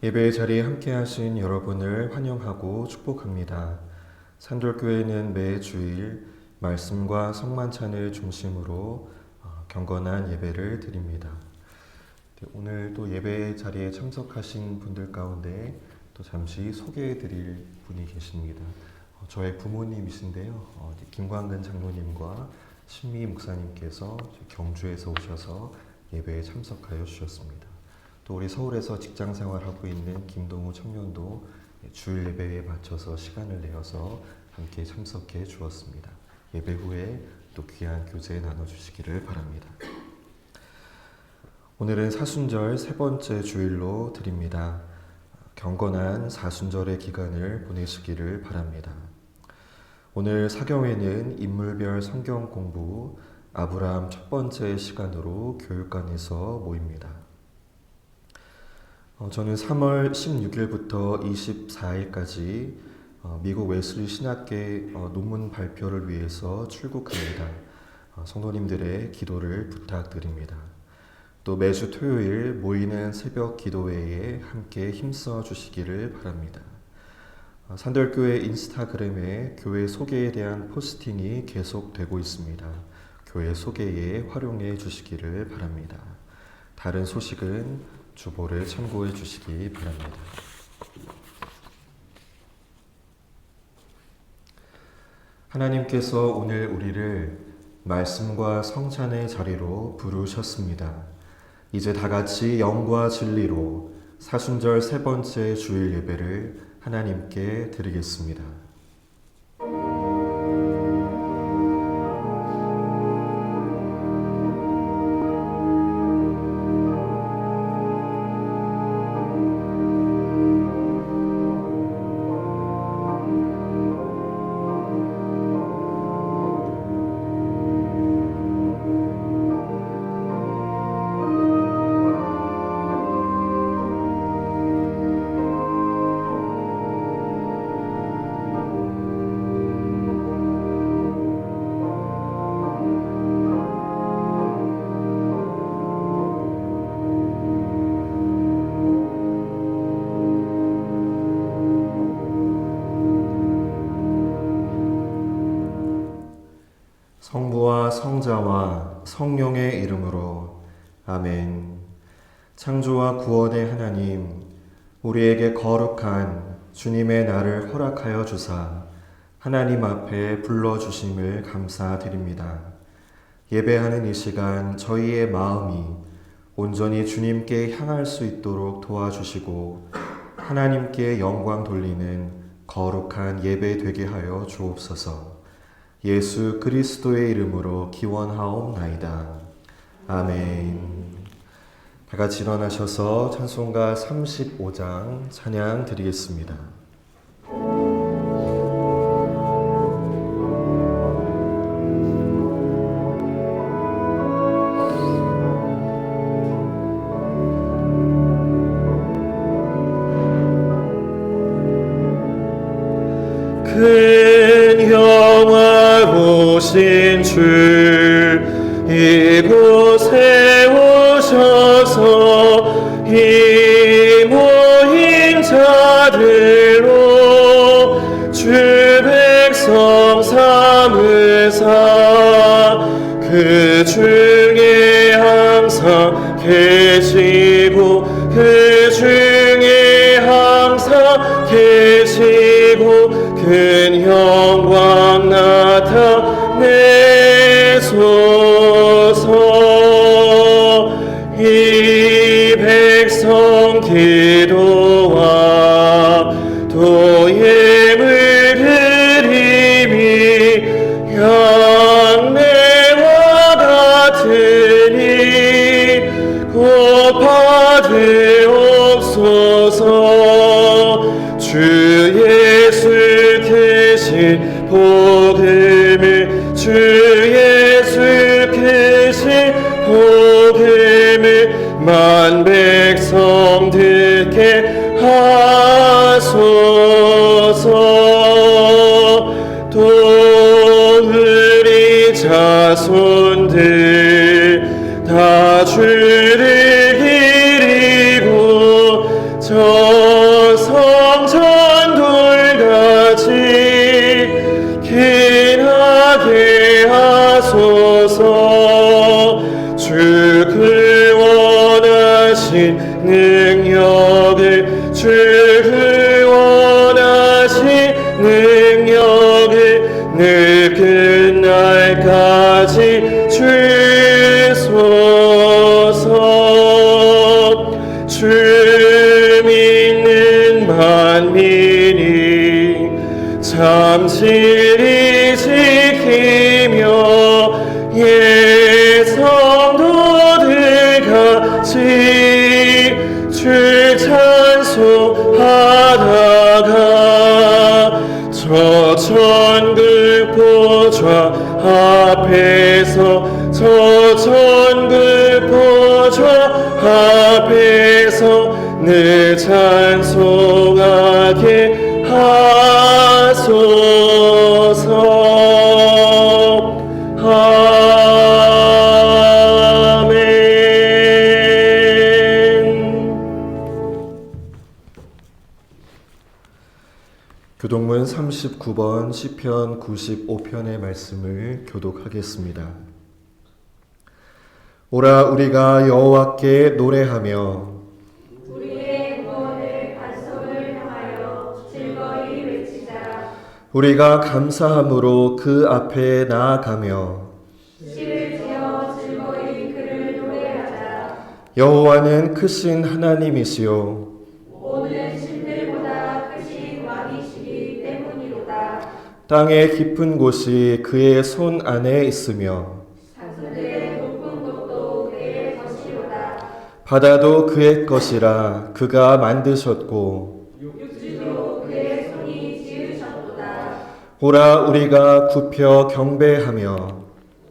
예배의 자리에 함께 하신 여러분을 환영하고 축복합니다. 산돌교회는 매 주일 말씀과 성만찬을 중심으로 경건한 예배를 드립니다. 오늘 또 예배 자리에 참석하신 분들 가운데 또 잠시 소개해 드릴 분이 계십니다. 저의 부모님이신데요. 김광근 장로님과 신미 목사님께서 경주에서 오셔서 예배에 참석하여 주셨습니다. 또 우리 서울에서 직장 생활하고 있는 김동우 청년도 주일 예배에 맞춰서 시간을 내어서 함께 참석해 주었습니다. 예배 후에 또 귀한 교제 나눠주시기를 바랍니다. 오늘은 사순절 세 번째 주일로 드립니다. 경건한 사순절의 기간을 보내시기를 바랍니다. 오늘 사경회는 인물별 성경 공부 아브라함 첫 번째 시간으로 교육관에서 모입니다. 저는 3월 16일부터 24일까지 미국 웨슬리 신학계 논문 발표를 위해서 출국합니다. 성도님들의 기도를 부탁드립니다. 또 매주 토요일 모이는 새벽 기도회에 함께 힘써 주시기를 바랍니다. 산돌교회 인스타그램에 교회 소개에 대한 포스팅이 계속되고 있습니다. 교회 소개에 활용해 주시기를 바랍니다. 다른 소식은 주보를 참고해 주시기 바랍니다. 하나님께서 오늘 우리를 말씀과 성찬의 자리로 부르셨습니다. 이제 다 같이 영과 진리로 사순절 세 번째 주일 예배를 하나님께 드리겠습니다. 성부와 성자와 성령의 이름으로 아멘. 창조와 구원의 하나님, 우리에게 거룩한 주님의 날을 허락하여 주사 하나님 앞에 불러주심을 감사드립니다. 예배하는 이 시간 저희의 마음이 온전히 주님께 향할 수 있도록 도와주시고 하나님께 영광 돌리는 거룩한 예배 되게 하여 주옵소서. 예수 그리스도의 이름으로 기원하옵나이다. 아멘. 다 같이 일어나셔서 찬송가 35장 찬양 드리겠습니다. 큰 영화로우신 주 이곳에 오셔서 이 모인 자들로 주 백성 삼으사 그 중에 항상 계시고 그 중에 항상 계시고 큰 영광 나타내소서. 이 백성 기도와 또 예물 드림이 향내와 같으니 곧 받으옵소서. 주 예수 크신 복음을 주 예수 크신 복음을 만 백성 듣게 하소서. 또 우리 자손들 다 주를 기리고 저 하소서. 주그 원하신 능력을 주그 원하신 능력을 늘 끝날까지 주소서. 주 믿는 만민이 참 진리 지키며 성도들 같이 주 찬송하다가 저 천국 보좌 앞에서 저 천국 보좌 앞에서 늘 찬송하게 하소서. 교동문 39번 시편 95편의 말씀을 교독하겠습니다. 오라 우리가 여호와께 노래하며 우리의 구원을 반석을 향하여 즐거이 외치자. 우리가 감사함으로 그 앞에 나아가며 시를 지어 즐거이 그를 노래하자. 여호와는 크신 하나님이시요 모든 신들보다 크신 왕이시기 때문이로다. 땅의 깊은 곳이 그의 손 안에 있으며 산들의 높은 곳도 그의 것이로다. 바다도 그의 것이라 그가 만드셨고 육지도 그의 손이 지으셨도다. 오라 우리가 굽혀 경배하며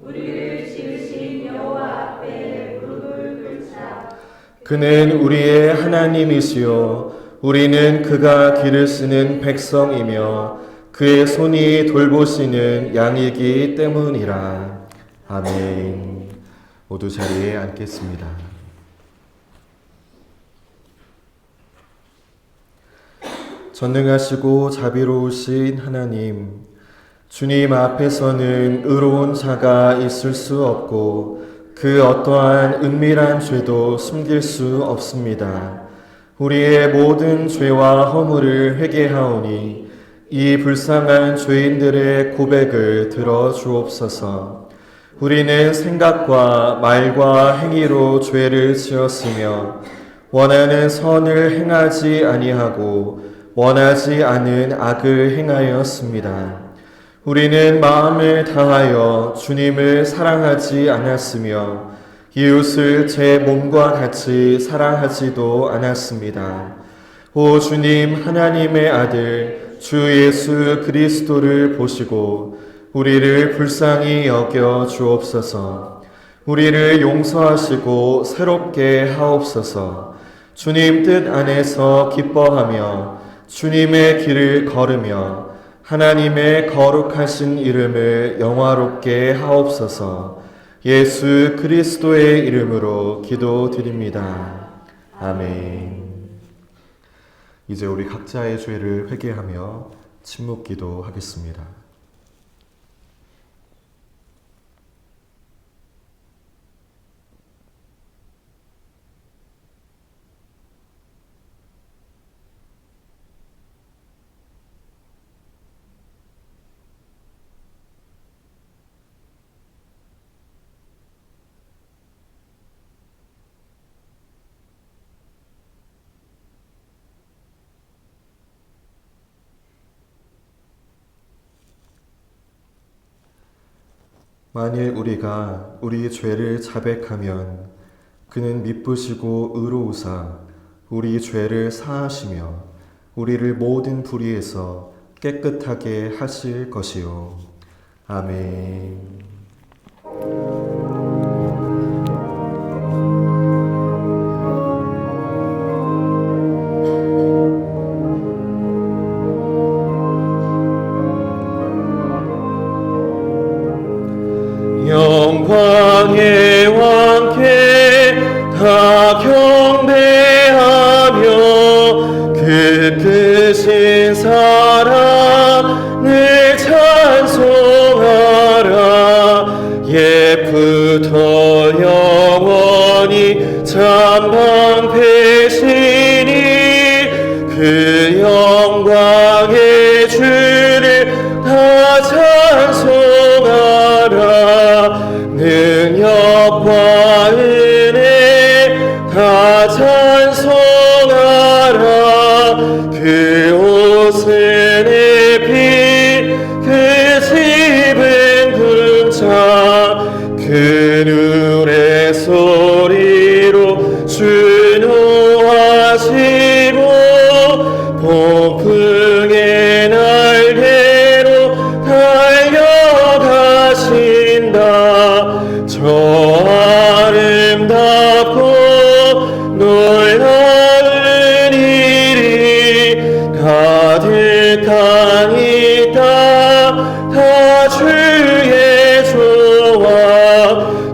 우리를 지으신 여호와 앞에 무릎을 꿇자. 그는 우리의 하나님이시요 우리는 그가 기르시는 백성이며 그의 손이 돌보시는 양이기 때문이라. 아멘. 모두 자리에 앉겠습니다. 전능하시고 자비로우신 하나님, 주님 앞에서는 의로운 자가 있을 수 없고 그 어떠한 은밀한 죄도 숨길 수 없습니다. 우리의 모든 죄와 허물을 회개하오니 이 불쌍한 죄인들의 고백을 들어 주옵소서. 우리는 생각과 말과 행위로 죄를 지었으며 원하는 선을 행하지 아니하고 원하지 않은 악을 행하였습니다. 우리는 마음을 다하여 주님을 사랑하지 않았으며 이웃을 제 몸과 같이 사랑하지도 않았습니다. 오 주님 하나님의 아들 주 예수 그리스도를 보시고 우리를 불쌍히 여겨 주옵소서. 우리를 용서하시고 새롭게 하옵소서. 주님 뜻 안에서 기뻐하며 주님의 길을 걸으며 하나님의 거룩하신 이름을 영화롭게 하옵소서. 예수 그리스도의 이름으로 기도드립니다. 아멘. 이제 우리 각자의 죄를 회개하며 침묵 기도하겠습니다. 만일 우리가 우리 죄를 자백하면 그는 미쁘시고 의로우사 우리 죄를 사하시며 우리를 모든 불의에서 깨끗하게 하실 것이요. 아멘. 영광의 왕께 다 경배하며 그 크신 사랑을 찬송하라. 옛부터 영원히 참방패시니 그 영광의 주를 다 찬송하라. 능력과 은혜 다 찬송하라. 그 옷은 입힌 그 집은 궁창 그 노래 소리로 준호하시고 폭풍의 날개로 달려가신다. 저 아름답고 놀라운 일이 가득한 이 땅 다 주의 조와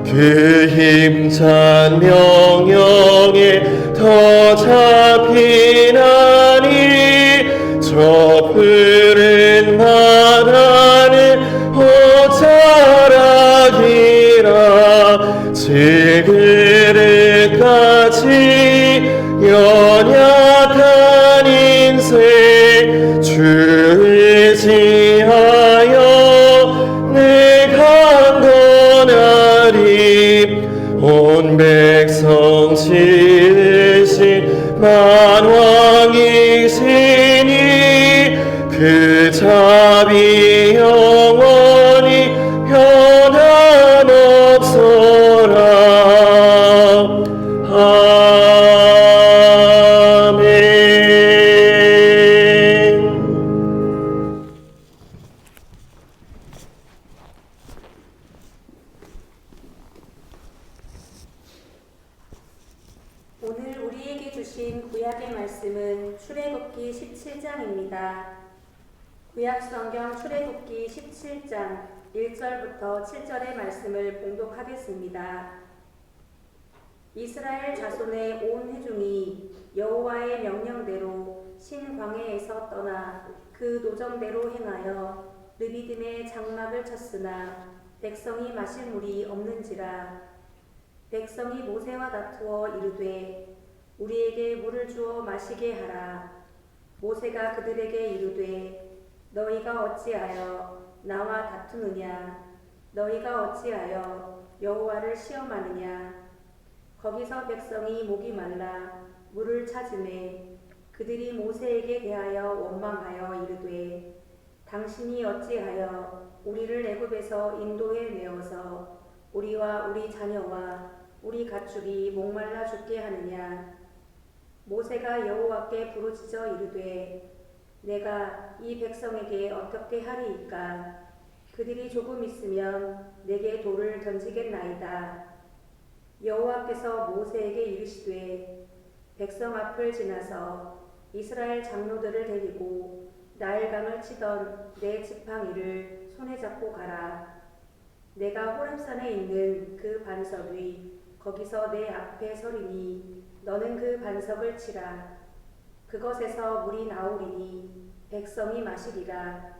그 힘찬 명령에 더 잡히나니 저 푸른 바다는 옷자락이라. 질그릇같이 연약한 인생 주를 의지하여 늘 강건하리. 온 백성 지으신 만왕이시니 그 자비 영원히 변함없어라. 아멘. 오늘 우리에게 주신 구약의 말씀은 출애굽기 17장입니다. 구약 성경 출애굽기 17장 1절부터 7절의 말씀을 봉독하겠습니다. 이스라엘 자손의 온 회중이 여호와의 명령대로 신광야에서 떠나 그 노정대로 행하여 르비딤에 장막을 쳤으나 백성이 마실 물이 없는지라. 백성이 모세와 다투어 이르되 우리에게 물을 주어 마시게 하라. 모세가 그들에게 이르되 너희가 어찌하여 나와 다투느냐. 너희가 어찌하여 여호와를 시험하느냐. 거기서 백성이 목이 말라 물을 찾으매 그들이 모세에게 대하여 원망하여 이르되 당신이 어찌하여 우리를 애굽에서 인도해 내어서 우리와 우리 자녀와 우리 가축이 목말라 죽게 하느냐. 모세가 여호와께 부르짖어 이르되 내가 이 백성에게 어떻게 하리이까. 그들이 조금 있으면 내게 돌을 던지겠나이다. 여호와께서 모세에게 이르시되 백성 앞을 지나서 이스라엘 장로들을 데리고 나일강을 치던 내 지팡이를 손에 잡고 가라. 내가 호렙산에 있는 그 반석 위 거기서 내 앞에 서리니 너는 그 반석을 치라. 그것에서 물이 나오리니 백성이 마시리라.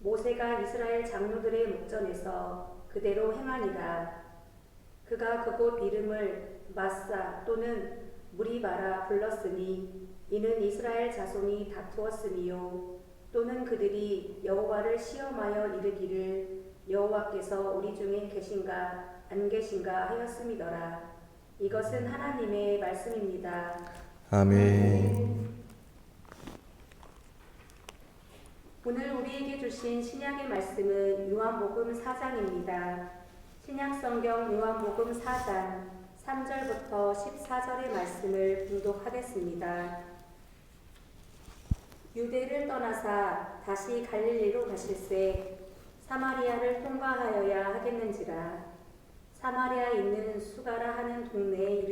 모세가 이스라엘 장로들의 목전에서 그대로 행하니라. 그가 그곳 이름을 마사 또는 무리바라 불렀으니 이는 이스라엘 자손이 다투었으니요. 또는 그들이 여호와를 시험하여 이르기를 여호와께서 우리 중에 계신가 안 계신가 하였음이더라. 이것은 하나님의 말씀입니다. 아멘. 오늘 우리에게 주신 신약의 말씀은 요한복음 4장입니다. 신약성경 요한복음 4장 3절부터 14절의 말씀을 봉독하겠습니다. 유대를 떠나사 다시 갈릴리로 가실새 사마리아를 통과하여야 하겠는지라. 사마리아에 있는 수가라 하는 동네에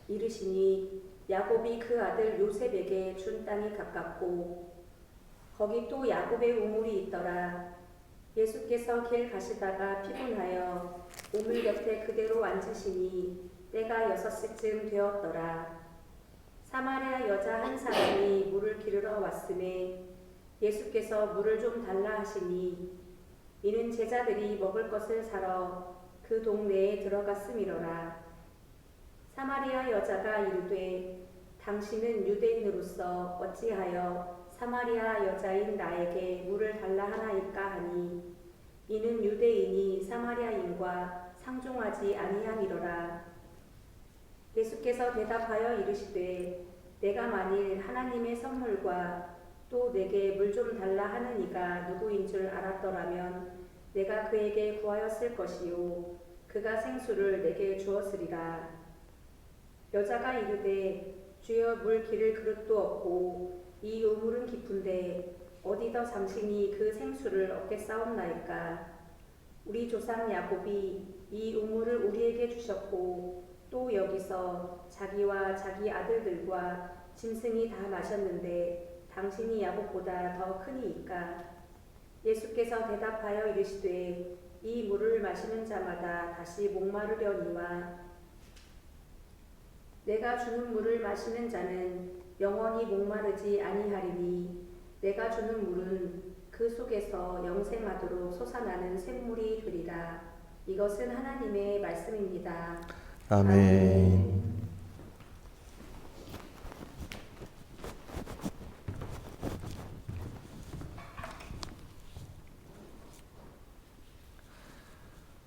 이르시니 야곱이 그 아들 요셉에게 준 땅이 가깝고 거기 또 야곱의 우물이 있더라. 예수께서 길 가시다가 피곤하여 우물 곁에 그대로 앉으시니 때가 6시쯤 되었더라. 사마리아 여자 한 사람이 물을 기르러 왔음에 예수께서 물을 좀 달라 하시니 이는 제자들이 먹을 것을 사러 그 동네에 들어갔음이로라. 사마리아 여자가 이르되 당신은 유대인으로서 어찌하여 사마리아 여자인 나에게 물을 달라 하나이까 하니 이는 유대인이 사마리아인과 상종하지 아니함이로라. 예수께서 대답하여 이르시되 내가 만일 하나님의 선물과 또 내게 물 좀 달라 하는 이가 누구인 줄 알았더라면 내가 그에게 구하였을 것이요 그가 생수를 내게 주었으리라. 여자가 이르되 주여 물 기를 그릇도 없고 이 우물은 깊은데 어디서 당신이 그 생수를 얻겠사옵나이까. 우리 조상 야곱이 이 우물을 우리에게 주셨고 또 여기서 자기와 자기 아들들과 짐승이 다 마셨는데 당신이 야곱보다 더 크니이까. 예수께서 대답하여 이르시되 이 물을 마시는 자마다 다시 목마르려니와 내가 주는 물을 마시는 자는 영원히 목마르지 아니하리니 내가 주는 물은 그 속에서 영생하도록 솟아나는 샘물이 되리라. 이것은 하나님의 말씀입니다. 아멘.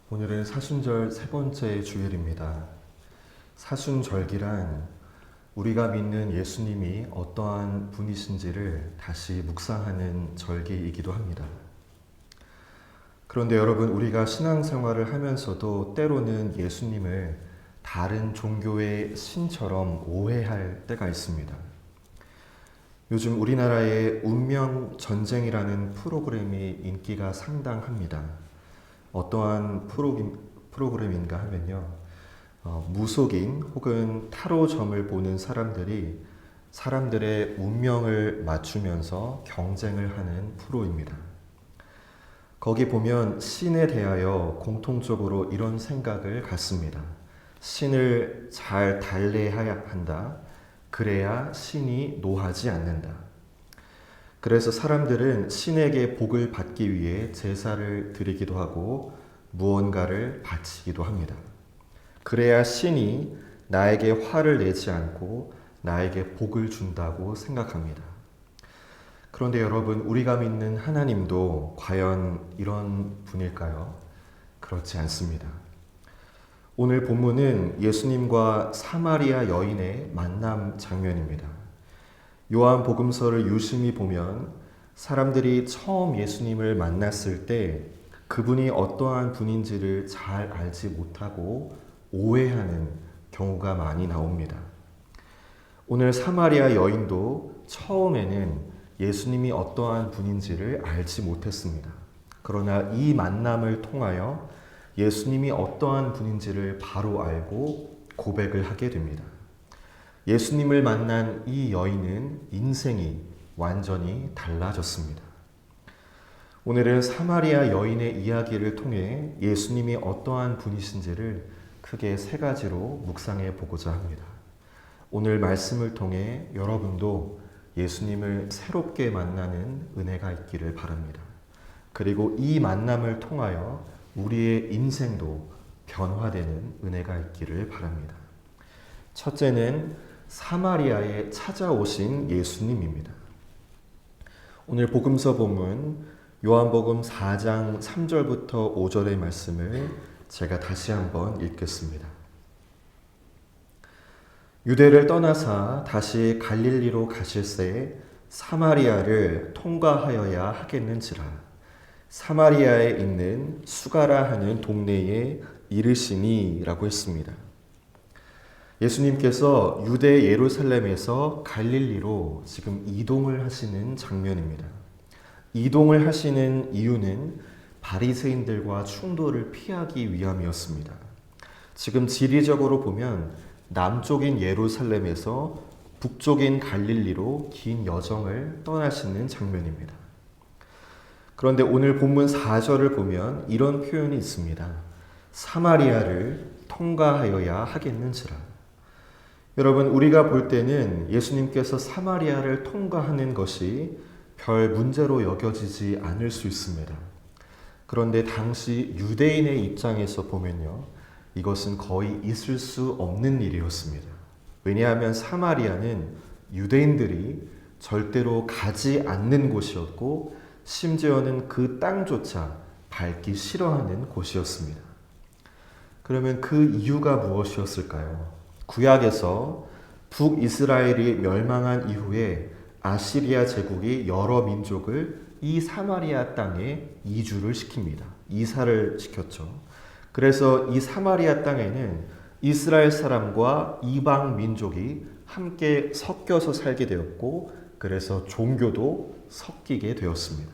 오늘은 사순절 세 번째 주일입니다. 사순절기란 우리가 믿는 예수님이 어떠한 분이신지를 다시 묵상하는 절기이기도 합니다. 그런데 여러분, 우리가 신앙생활을 하면서도 때로는 예수님을 다른 종교의 신처럼 오해할 때가 있습니다. 요즘 우리나라의 운명 전쟁이라는 프로그램이 인기가 상당합니다. 어떠한 프로그램인가 하면요, 무속인 혹은 타로점을 보는 사람들이 사람들의 운명을 맞추면서 경쟁을 하는 프로입니다. 거기 보면 신에 대하여 공통적으로 이런 생각을 갖습니다. 신을 잘 달래야 한다. 그래야 신이 노하지 않는다. 그래서 사람들은 신에게 복을 받기 위해 제사를 드리기도 하고 무언가를 바치기도 합니다. 그래야 신이 나에게 화를 내지 않고 나에게 복을 준다고 생각합니다. 그런데 여러분, 우리가 믿는 하나님도 과연 이런 분일까요? 그렇지 않습니다. 오늘 본문은 예수님과 사마리아 여인의 만남 장면입니다. 요한복음서를 유심히 보면 사람들이 처음 예수님을 만났을 때 그분이 어떠한 분인지를 잘 알지 못하고 오해하는 경우가 많이 나옵니다. 오늘 사마리아 여인도 처음에는 예수님이 어떠한 분인지를 알지 못했습니다. 그러나 이 만남을 통하여 예수님이 어떠한 분인지를 바로 알고 고백을 하게 됩니다. 예수님을 만난 이 여인은 인생이 완전히 달라졌습니다. 오늘은 사마리아 여인의 이야기를 통해 예수님이 어떠한 분이신지를 크게 세 가지로 묵상해 보고자 합니다. 오늘 말씀을 통해 여러분도 예수님을 새롭게 만나는 은혜가 있기를 바랍니다. 그리고 이 만남을 통하여 우리의 인생도 변화되는 은혜가 있기를 바랍니다. 첫째는 사마리아에 찾아오신 예수님입니다. 오늘 복음서 본문 요한복음 4장 3절부터 5절의 말씀을 제가 다시 한번 읽겠습니다. 유대를 떠나사 다시 갈릴리로 가실새 사마리아를 통과하여야 하겠는지라. 사마리아에 있는 수가라 하는 동네에 이르시니라고 했습니다. 예수님께서 유대 예루살렘에서 갈릴리로 지금 이동을 하시는 장면입니다. 이동을 하시는 이유는 바리새인들과 충돌을 피하기 위함이었습니다. 지금 지리적으로 보면 남쪽인 예루살렘에서 북쪽인 갈릴리로 긴 여정을 떠나시는 장면입니다. 그런데 오늘 본문 4절을 보면 이런 표현이 있습니다. 사마리아를 통과하여야 하겠는지라. 여러분, 우리가 볼 때는 예수님께서 사마리아를 통과하는 것이 별 문제로 여겨지지 않을 수 있습니다. 그런데 당시 유대인의 입장에서 보면요, 이것은 거의 있을 수 없는 일이었습니다. 왜냐하면 사마리아는 유대인들이 절대로 가지 않는 곳이었고, 심지어는 그 땅조차 밟기 싫어하는 곳이었습니다. 그러면 그 이유가 무엇이었을까요? 구약에서 북이스라엘이 멸망한 이후에 아시리아 제국이 여러 민족을 이 사마리아 땅에 이주를 시킵니다. 이사를 시켰죠. 그래서 이 사마리아 땅에는 이스라엘 사람과 이방 민족이 함께 섞여서 살게 되었고, 그래서 종교도 섞이게 되었습니다.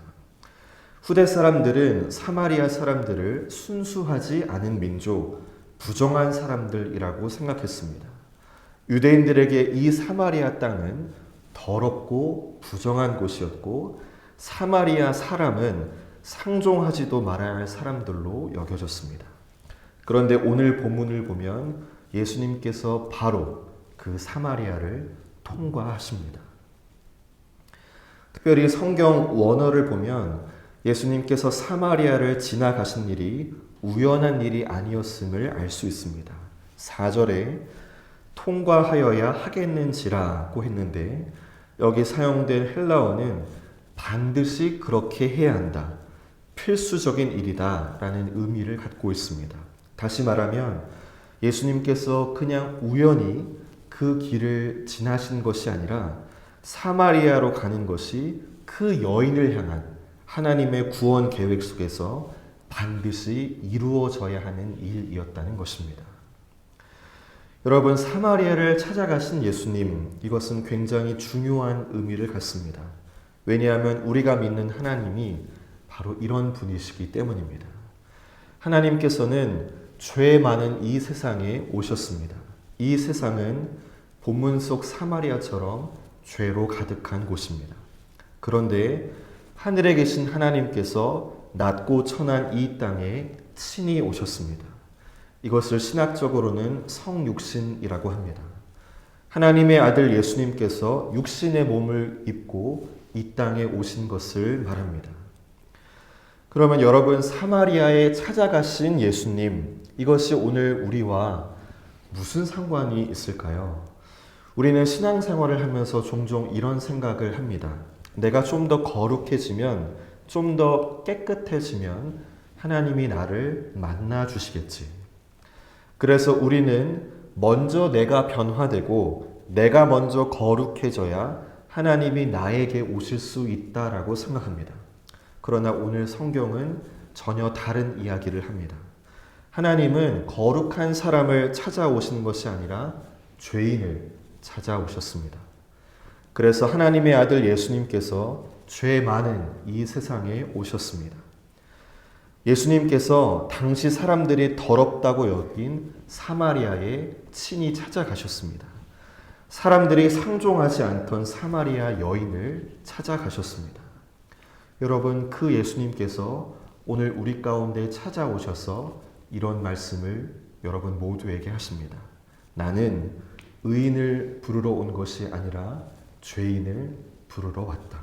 후대 사람들은 사마리아 사람들을 순수하지 않은 민족, 부정한 사람들이라고 생각했습니다. 유대인들에게 이 사마리아 땅은 더럽고 부정한 곳이었고, 사마리아 사람은 상종하지도 말아야 할 사람들로 여겨졌습니다. 그런데 오늘 본문을 보면 예수님께서 바로 그 사마리아를 통과하십니다. 특별히 성경 원어를 보면 예수님께서 사마리아를 지나가신 일이 우연한 일이 아니었음을 알 수 있습니다. 4절에 통과하여야 하겠는지라고 했는데, 여기 사용된 헬라어는 반드시 그렇게 해야 한다, 필수적인 일이다 라는 의미를 갖고 있습니다. 다시 말하면 예수님께서 그냥 우연히 그 길을 지나신 것이 아니라 사마리아로 가는 것이 그 여인을 향한 하나님의 구원 계획 속에서 반드시 이루어져야 하는 일이었다는 것입니다. 여러분, 사마리아를 찾아가신 예수님, 이것은 굉장히 중요한 의미를 갖습니다. 왜냐하면 우리가 믿는 하나님이 바로 이런 분이시기 때문입니다. 하나님께서는 죄 많은 이 세상에 오셨습니다. 이 세상은 본문 속 사마리아처럼 죄로 가득한 곳입니다. 그런데 하늘에 계신 하나님께서 낮고 천한 이 땅에 친히 오셨습니다. 이것을 신학적으로는 성육신이라고 합니다. 하나님의 아들 예수님께서 육신의 몸을 입고 이 땅에 오신 것을 말합니다. 그러면 여러분, 사마리아에 찾아가신 예수님, 이것이 오늘 우리와 무슨 상관이 있을까요? 우리는 신앙생활을 하면서 종종 이런 생각을 합니다. 내가 좀 더 거룩해지면, 좀 더 깨끗해지면 하나님이 나를 만나 주시겠지. 그래서 우리는 먼저 내가 변화되고 내가 먼저 거룩해져야 하나님이 나에게 오실 수 있다라고 생각합니다. 그러나 오늘 성경은 전혀 다른 이야기를 합니다. 하나님은 거룩한 사람을 찾아오시는 것이 아니라 죄인을 찾아오셨습니다. 그래서 하나님의 아들 예수님께서 죄 많은 이 세상에 오셨습니다. 예수님께서 당시 사람들이 더럽다고 여긴 사마리아에 친히 찾아가셨습니다. 사람들이 상종하지 않던 사마리아 여인을 찾아가셨습니다. 여러분, 그 예수님께서 오늘 우리 가운데 찾아오셔서 이런 말씀을 여러분 모두에게 하십니다. 나는 의인을 부르러 온 것이 아니라 죄인을 부르러 왔다.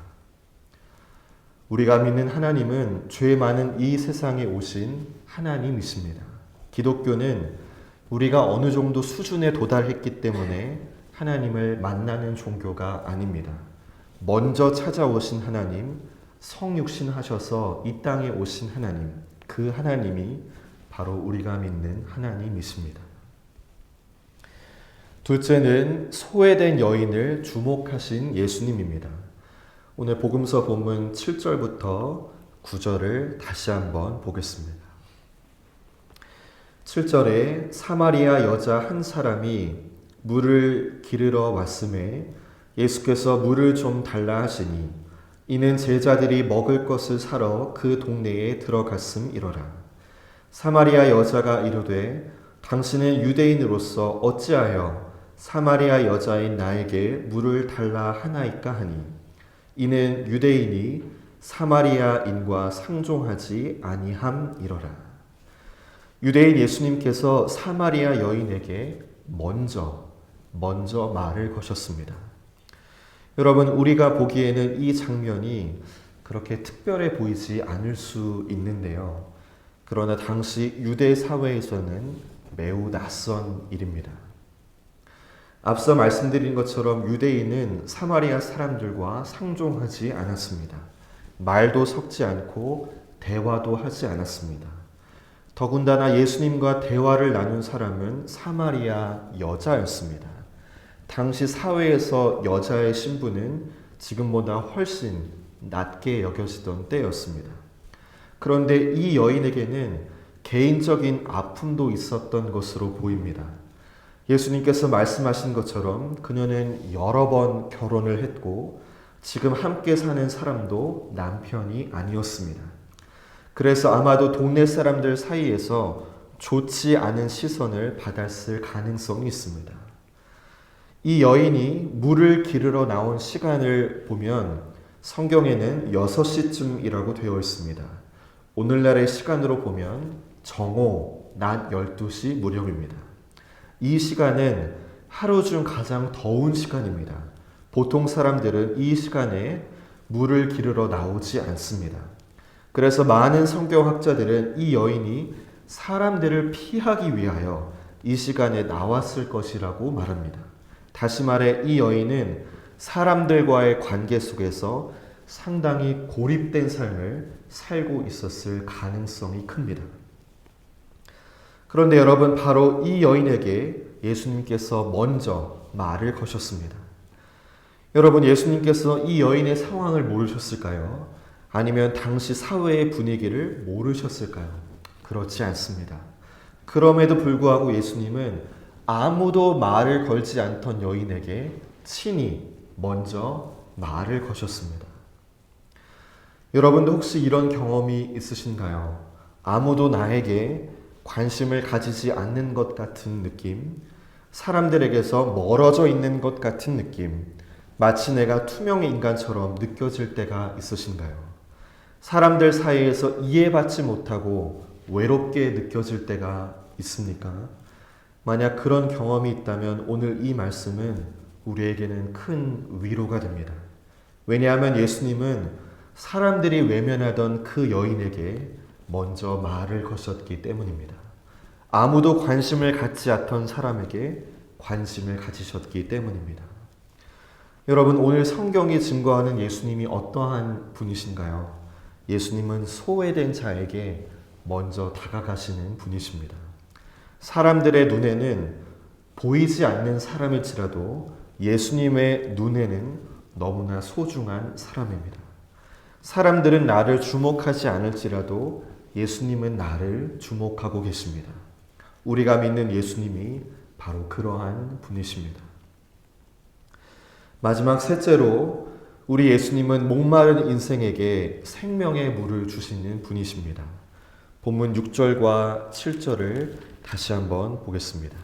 우리가 믿는 하나님은 죄 많은 이 세상에 오신 하나님이십니다. 기독교는 우리가 어느 정도 수준에 도달했기 때문에 하나님을 만나는 종교가 아닙니다. 먼저 찾아오신 하나님, 성육신 하셔서 이 땅에 오신 하나님, 그 하나님이 바로 우리가 믿는 하나님이십니다. 둘째는 소외된 여인을 주목하신 예수님입니다. 오늘 복음서 본문 7절부터 9절을 다시 한번 보겠습니다. 7절에 사마리아 여자 한 사람이 물을 기르러 왔음에 예수께서 물을 좀 달라 하시니 이는 제자들이 먹을 것을 사러 그 동네에 들어갔음이로라. 사마리아 여자가 이르되 당신은 유대인으로서 어찌하여 사마리아 여자인 나에게 물을 달라 하나이까 하니 이는 유대인이 사마리아인과 상종하지 아니함이로라. 유대인 예수님께서 사마리아 여인에게 먼저 말을 거셨습니다. 여러분, 우리가 보기에는 이 장면이 그렇게 특별해 보이지 않을 수 있는데요. 그러나 당시 유대 사회에서는 매우 낯선 일입니다. 앞서 말씀드린 것처럼 유대인은 사마리아 사람들과 상종하지 않았습니다. 말도 섞지 않고 대화도 하지 않았습니다. 더군다나 예수님과 대화를 나눈 사람은 사마리아 여자였습니다. 당시 사회에서 여자의 신분은 지금보다 훨씬 낮게 여겨지던 때였습니다. 그런데 이 여인에게는 개인적인 아픔도 있었던 것으로 보입니다. 예수님께서 말씀하신 것처럼 그녀는 여러 번 결혼을 했고 지금 함께 사는 사람도 남편이 아니었습니다. 그래서 아마도 동네 사람들 사이에서 좋지 않은 시선을 받았을 가능성이 있습니다. 이 여인이 물을 기르러 나온 시간을 보면 성경에는 6시쯤이라고 되어 있습니다. 오늘날의 시간으로 보면 정오, 낮 12시 무렵입니다. 이 시간은 하루 중 가장 더운 시간입니다. 보통 사람들은 이 시간에 물을 기르러 나오지 않습니다. 그래서 많은 성경학자들은 이 여인이 사람들을 피하기 위하여 이 시간에 나왔을 것이라고 말합니다. 다시 말해 이 여인은 사람들과의 관계 속에서 상당히 고립된 삶을 살고 있었을 가능성이 큽니다. 그런데 여러분, 바로 이 여인에게 예수님께서 먼저 말을 거셨습니다. 여러분, 예수님께서 이 여인의 상황을 모르셨을까요? 아니면 당시 사회의 분위기를 모르셨을까요? 그렇지 않습니다. 그럼에도 불구하고 예수님은 아무도 말을 걸지 않던 여인에게 친히 먼저 말을 거셨습니다. 여러분도 혹시 이런 경험이 있으신가요? 아무도 나에게 관심을 가지지 않는 것 같은 느낌, 사람들에게서 멀어져 있는 것 같은 느낌, 마치 내가 투명의 인간처럼 느껴질 때가 있으신가요? 사람들 사이에서 이해받지 못하고 외롭게 느껴질 때가 있습니까? 만약 그런 경험이 있다면 오늘 이 말씀은 우리에게는 큰 위로가 됩니다. 왜냐하면 예수님은 사람들이 외면하던 그 여인에게 먼저 말을 거셨기 때문입니다. 아무도 관심을 갖지 않던 사람에게 관심을 가지셨기 때문입니다. 여러분, 오늘 성경이 증거하는 예수님이 어떠한 분이신가요? 예수님은 소외된 자에게 먼저 다가가시는 분이십니다. 사람들의 눈에는 보이지 않는 사람일지라도 예수님의 눈에는 너무나 소중한 사람입니다. 사람들은 나를 주목하지 않을지라도 예수님은 나를 주목하고 계십니다. 우리가 믿는 예수님이 바로 그러한 분이십니다. 마지막 셋째로 우리 예수님은 목마른 인생에게 생명의 물을 주시는 분이십니다. 본문 6절과 7절을 다시 한번 보겠습니다.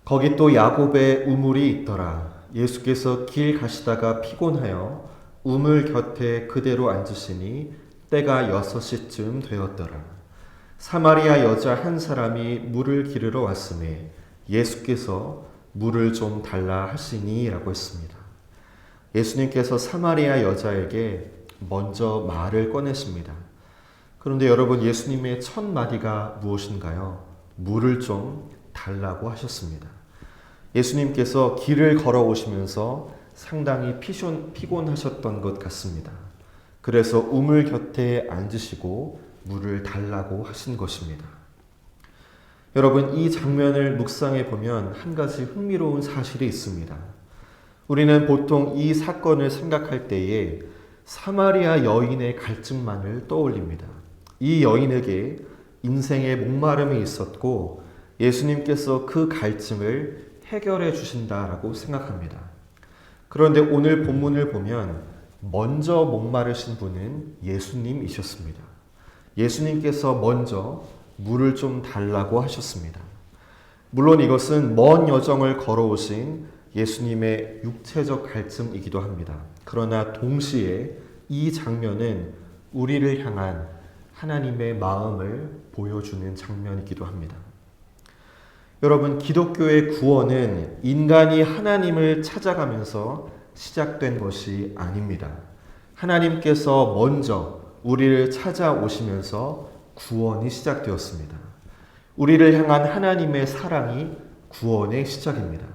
거기 또 야곱의 우물이 있더라. 예수께서 길 가시다가 피곤하여 우물 곁에 그대로 앉으시니 때가 6시쯤 되었더라. 사마리아 여자 한 사람이 물을 기르러 왔으매 예수께서 물을 좀 달라 하시니 라고 했습니다. 예수님께서 사마리아 여자에게 먼저 말을 꺼내십니다. 그런데 여러분, 예수님의 첫 마디가 무엇인가요? 물을 좀 달라고 하셨습니다. 예수님께서 길을 걸어오시면서 상당히 피곤하셨던 것 같습니다. 그래서 우물 곁에 앉으시고 물을 달라고 하신 것입니다. 여러분, 이 장면을 묵상해 보면 한 가지 흥미로운 사실이 있습니다. 우리는 보통 이 사건을 생각할 때에 사마리아 여인의 갈증만을 떠올립니다. 이 여인에게 인생의 목마름이 있었고 예수님께서 그 갈증을 해결해 주신다라고 생각합니다. 그런데 오늘 본문을 보면 먼저 목마르신 분은 예수님이셨습니다. 예수님께서 먼저 물을 좀 달라고 하셨습니다. 물론 이것은 먼 여정을 걸어오신 예수님의 육체적 갈증이기도 합니다. 그러나 동시에 이 장면은 우리를 향한 하나님의 마음을 보여주는 장면이기도 합니다. 여러분, 기독교의 구원은 인간이 하나님을 찾아가면서 시작된 것이 아닙니다. 하나님께서 먼저 우리를 찾아오시면서 구원이 시작되었습니다. 우리를 향한 하나님의 사랑이 구원의 시작입니다.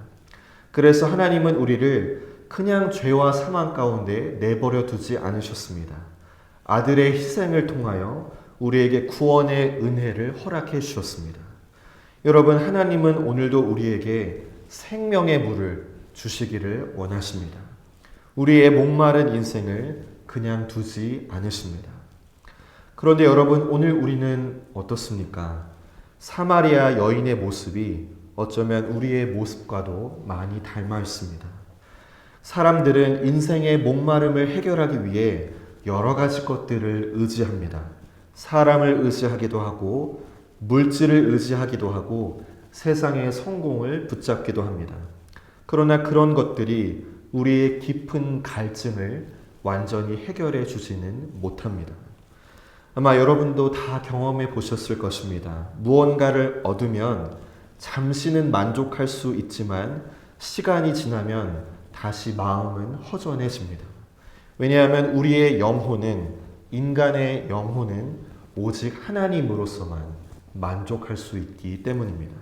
그래서 하나님은 우리를 그냥 죄와 사망 가운데 내버려 두지 않으셨습니다. 아들의 희생을 통하여 우리에게 구원의 은혜를 허락해 주셨습니다. 여러분, 하나님은 오늘도 우리에게 생명의 물을 주시기를 원하십니다. 우리의 목마른 인생을 그냥 두지 않으십니다. 그런데 여러분, 오늘 우리는 어떻습니까? 사마리아 여인의 모습이 어쩌면 우리의 모습과도 많이 닮아 있습니다. 사람들은 인생의 목마름을 해결하기 위해 여러 가지 것들을 의지합니다. 사람을 의지하기도 하고, 물질을 의지하기도 하고, 세상의 성공을 붙잡기도 합니다. 그러나 그런 것들이 우리의 깊은 갈증을 완전히 해결해 주지는 못합니다. 아마 여러분도 다 경험해 보셨을 것입니다. 무언가를 얻으면 잠시는 만족할 수 있지만 시간이 지나면 다시 마음은 허전해집니다. 왜냐하면 우리의 영혼은, 인간의 영혼은 오직 하나님으로서만 만족할 수 있기 때문입니다.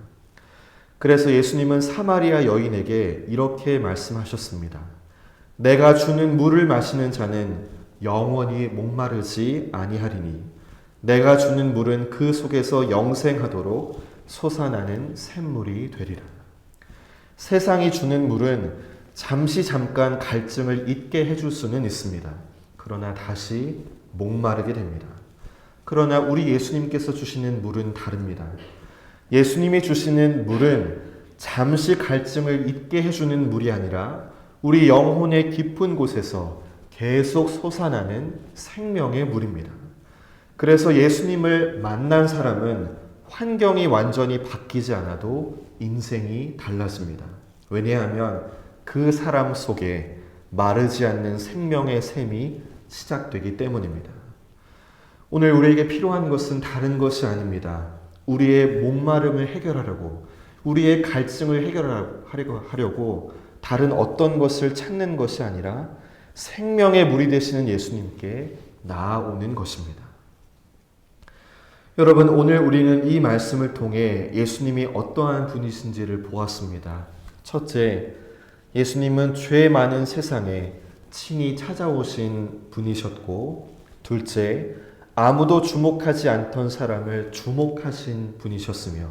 그래서 예수님은 사마리아 여인에게 이렇게 말씀하셨습니다. 내가 주는 물을 마시는 자는 영원히 목마르지 아니하리니 내가 주는 물은 그 속에서 영생하도록 솟아나는 샘물이 되리라. 세상이 주는 물은 잠깐 갈증을 잊게 해줄 수는 있습니다. 그러나 다시 목마르게 됩니다. 그러나 우리 예수님께서 주시는 물은 다릅니다. 예수님이 주시는 물은 잠시 갈증을 잊게 해주는 물이 아니라 우리 영혼의 깊은 곳에서 계속 솟아나는 생명의 물입니다. 그래서 예수님을 만난 사람은 환경이 완전히 바뀌지 않아도 인생이 달라집니다. 왜냐하면 그 사람 속에 마르지 않는 생명의 샘이 시작되기 때문입니다. 오늘 우리에게 필요한 것은 다른 것이 아닙니다. 우리의 목마름을 해결하려고, 우리의 갈증을 해결하려고 다른 어떤 것을 찾는 것이 아니라 생명의 물이 되시는 예수님께 나아오는 것입니다. 여러분, 오늘 우리는 이 말씀을 통해 예수님이 어떠한 분이신지를 보았습니다. 첫째, 예수님은 죄 많은 세상에 친히 찾아오신 분이셨고, 둘째, 아무도 주목하지 않던 사람을 주목하신 분이셨으며,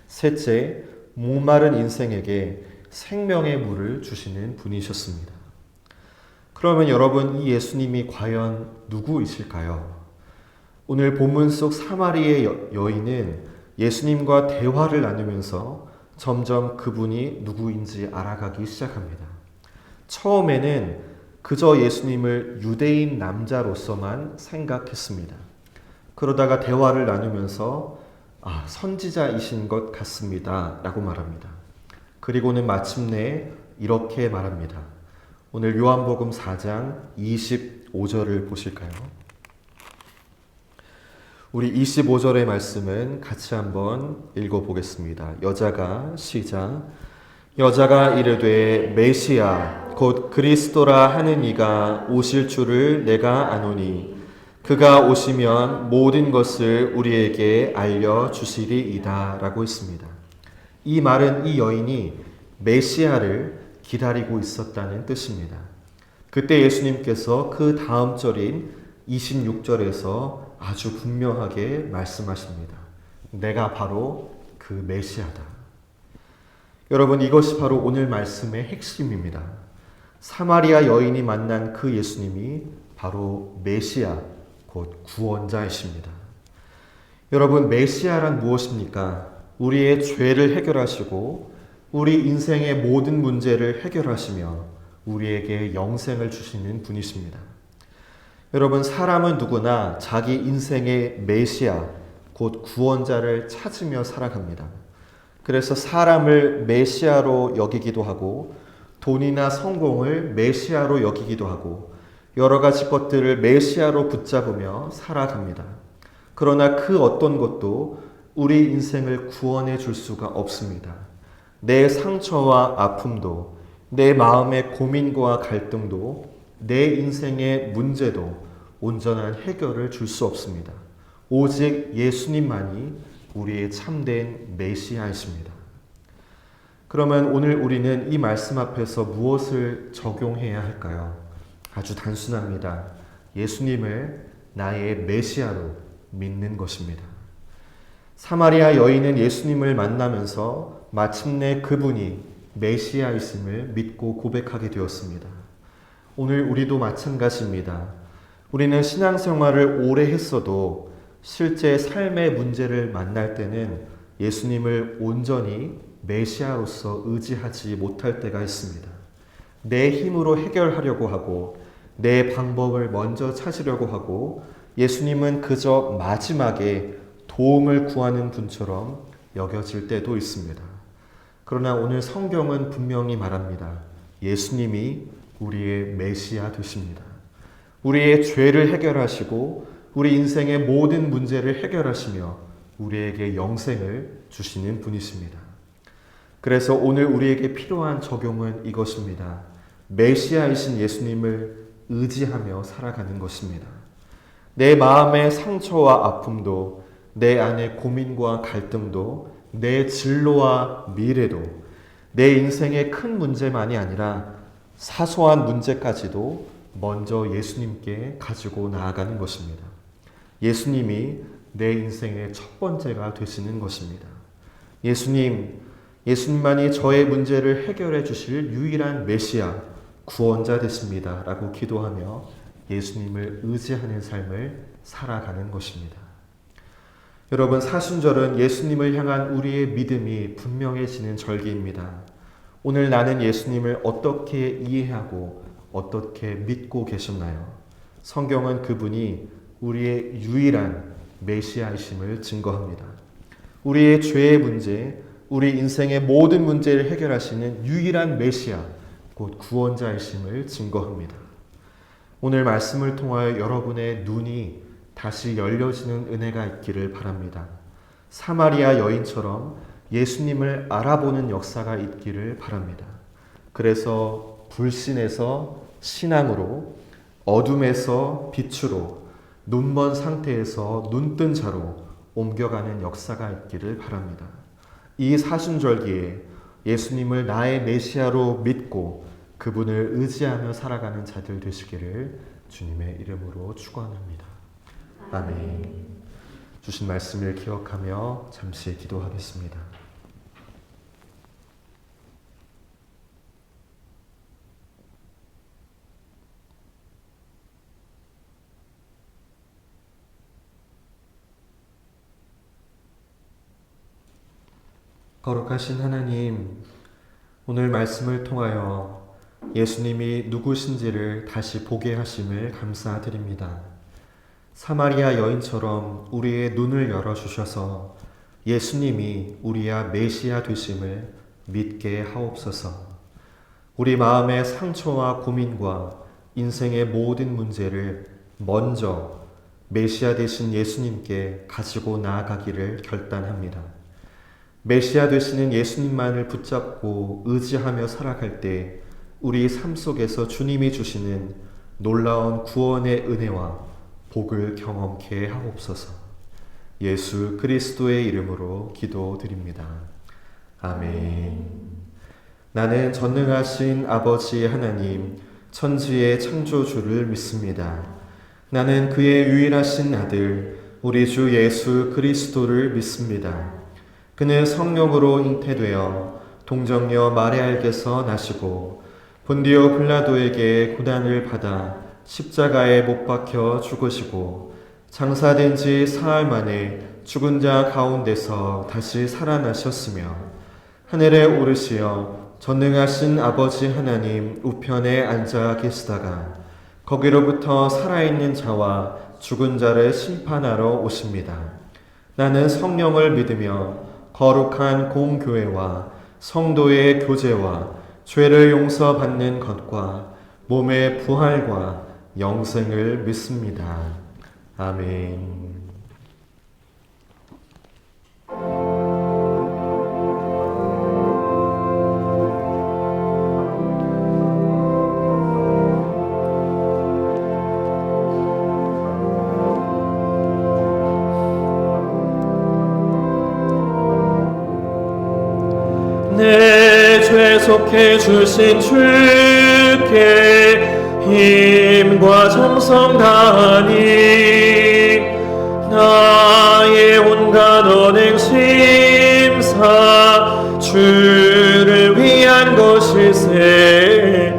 셋째, 목마른 인생에게 생명의 물을 주시는 분이셨습니다. 그러면 여러분, 이 예수님이 과연 누구이실까요? 오늘 본문 속 사마리아의 여인은 예수님과 대화를 나누면서 점점 그분이 누구인지 알아가기 시작합니다. 처음에는 그저 예수님을 유대인 남자로서만 생각했습니다. 그러다가 대화를 나누면서 선지자이신 것 같습니다 라고 말합니다. 그리고는 마침내 이렇게 말합니다. 오늘 요한복음 4장 25절을 보실까요? 우리 25절의 말씀은 같이 한번 읽어보겠습니다. 여자가 이르되 메시아 곧 그리스도라 하는 이가 오실 줄을 내가 아노니 그가 오시면 모든 것을 우리에게 알려주시리이다 라고 했습니다. 이 말은 이 여인이 메시아를 기다리고 있었다는 뜻입니다. 그때 예수님께서 그 다음 절인 26절에서 아주 분명하게 말씀하십니다. 내가 바로 그 메시아다. 여러분, 이것이 바로 오늘 말씀의 핵심입니다. 사마리아 여인이 만난 그 예수님이 바로 메시아, 곧 구원자이십니다. 여러분, 메시아란 무엇입니까? 우리의 죄를 해결하시고 우리 인생의 모든 문제를 해결하시며 우리에게 영생을 주시는 분이십니다. 여러분, 사람은 누구나 자기 인생의 메시아, 곧 구원자를 찾으며 살아갑니다. 그래서 사람을 메시아로 여기기도 하고 돈이나 성공을 메시아로 여기기도 하고 여러 가지 것들을 메시아로 붙잡으며 살아갑니다. 그러나 그 어떤 것도 우리 인생을 구원해 줄 수가 없습니다. 내 상처와 아픔도 내 마음의 고민과 갈등도 내 인생의 문제도 온전한 해결을 줄 수 없습니다. 오직 예수님만이 우리의 참된 메시아이십니다. 그러면 오늘 우리는 이 말씀 앞에서 무엇을 적용해야 할까요? 아주 단순합니다. 예수님을 나의 메시아로 믿는 것입니다. 사마리아 여인은 예수님을 만나면서 마침내 그분이 메시아이심을 믿고 고백하게 되었습니다. 오늘 우리도 마찬가지입니다. 우리는 신앙생활을 오래 했어도 실제 삶의 문제를 만날 때는 예수님을 온전히 메시아로서 의지하지 못할 때가 있습니다. 내 힘으로 해결하려고 하고 내 방법을 먼저 찾으려고 하고 예수님은 그저 마지막에 도움을 구하는 분처럼 여겨질 때도 있습니다. 그러나 오늘 성경은 분명히 말합니다. 예수님이 우리의 메시아 되십니다. 우리의 죄를 해결하시고 우리 인생의 모든 문제를 해결하시며 우리에게 영생을 주시는 분이십니다. 그래서 오늘 우리에게 필요한 적용은 이것입니다. 메시아이신 예수님을 의지하며 살아가는 것입니다. 내 마음의 상처와 아픔도 내 안의 고민과 갈등도 내 진로와 미래도 내 인생의 큰 문제만이 아니라 사소한 문제까지도 먼저 예수님께 가지고 나아가는 것입니다. 예수님이 내 인생의 첫 번째가 되시는 것입니다. 예수님만이 저의 문제를 해결해 주실 유일한 메시아, 구원자 되십니다. 라고 기도하며 예수님을 의지하는 삶을 살아가는 것입니다. 여러분, 사순절은 예수님을 향한 우리의 믿음이 분명해지는 절기입니다. 오늘 나는 예수님을 어떻게 이해하고 어떻게 믿고 계셨나요? 성경은 그분이 우리의 유일한 메시아이심을 증거합니다. 우리의 죄의 문제, 우리 인생의 모든 문제를 해결하시는 유일한 메시아, 곧 구원자이심을 증거합니다. 오늘 말씀을 통하여 여러분의 눈이 다시 열려지는 은혜가 있기를 바랍니다. 사마리아 여인처럼 예수님을 알아보는 역사가 있기를 바랍니다. 그래서 불신에서 신앙으로, 어둠에서 빛으로, 눈먼 상태에서 눈뜬 자로 옮겨가는 역사가 있기를 바랍니다. 이 사순절기에 예수님을 나의 메시아로 믿고 그분을 의지하며 살아가는 자들 되시기를 주님의 이름으로 축원합니다. 아멘. 주신 말씀을 기억하며 잠시 기도하겠습니다. 거룩하신 하나님, 오늘 말씀을 통하여 예수님이 누구신지를 다시 보게 하심을 감사드립니다. 사마리아 여인처럼 우리의 눈을 열어주셔서 예수님이 우리의 메시아 되심을 믿게 하옵소서. 우리 마음의 상처와 고민과 인생의 모든 문제를 먼저 메시아 되신 예수님께 가지고 나아가기를 결단합니다. 메시아 되시는 예수님만을 붙잡고 의지하며 살아갈 때 우리 삶 속에서 주님이 주시는 놀라운 구원의 은혜와 복을 경험케 하옵소서. 예수 그리스도의 이름으로 기도드립니다. 아멘. 나는 전능하신 아버지 하나님, 천지의 창조주를 믿습니다. 나는 그의 유일하신 아들, 우리 주 예수 그리스도를 믿습니다. 그는 성령으로 잉태되어 동정녀 마리아에게서 나시고 본디오 빌라도에게 고난을 받아 십자가에 못 박혀 죽으시고 장사된 지 사흘 만에 죽은 자 가운데서 다시 살아나셨으며 하늘에 오르시어 전능하신 아버지 하나님 우편에 앉아 계시다가 거기로부터 살아있는 자와 죽은 자를 심판하러 오십니다. 나는 성령을 믿으며 거룩한 공교회와 성도의 교제와 죄를 용서받는 것과 몸의 부활과 영생을 믿습니다. 아멘. 내 죄속해 주신 주께 힘과 정성 다하니 나의 온갖 언행 심사 주를 위한 것일세.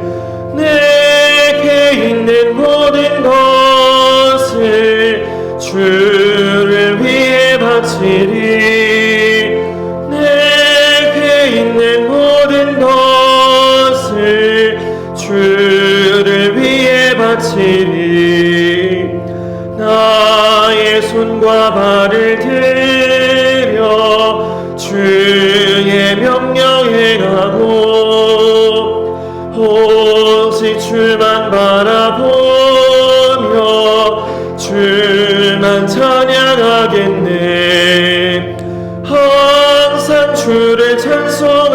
내게 있는 모든 것을 주를 위해 바치리. 내게 있는 모든 것을 주를 위해 바치리. 나의 손과 발을 들여 주의 명령 행하고 오직 주만 바라보며 주만 찬양하겠네. 항상 주를 찬송하며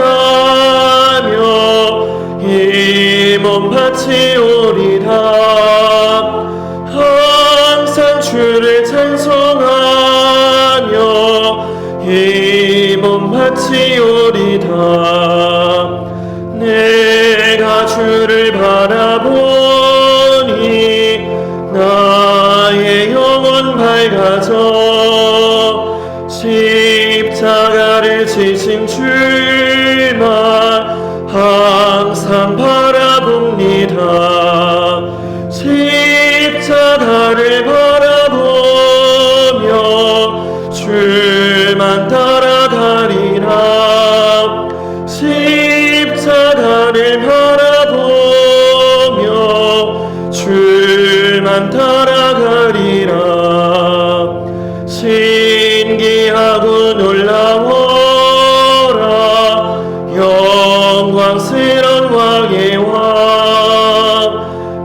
이 몸 바치오리다. 항상 주를 찬송하며 이 몸 바치오리다. 내가 주를 바라보니 나의 영혼 밝아져. 십자가를 지신 주만 항상 바라봅니다. 십자가를 바라보며 주만 따라가리라. 십자가를 바라보며 주만 따라가리라. 신기하고 놀라워라. 영광스러운 왕의 왕.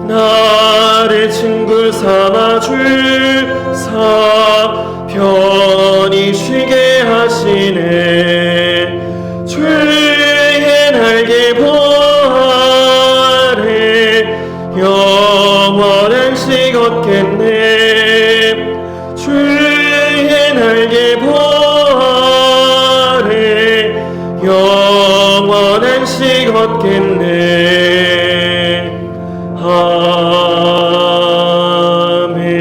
나를 친구 삼아 주사 편히 쉬게 하시네. 주의 날개 보아래 영원한 식 얻겠네. 주의 날개 보아래 영원한 식 얻겠네. 아멘.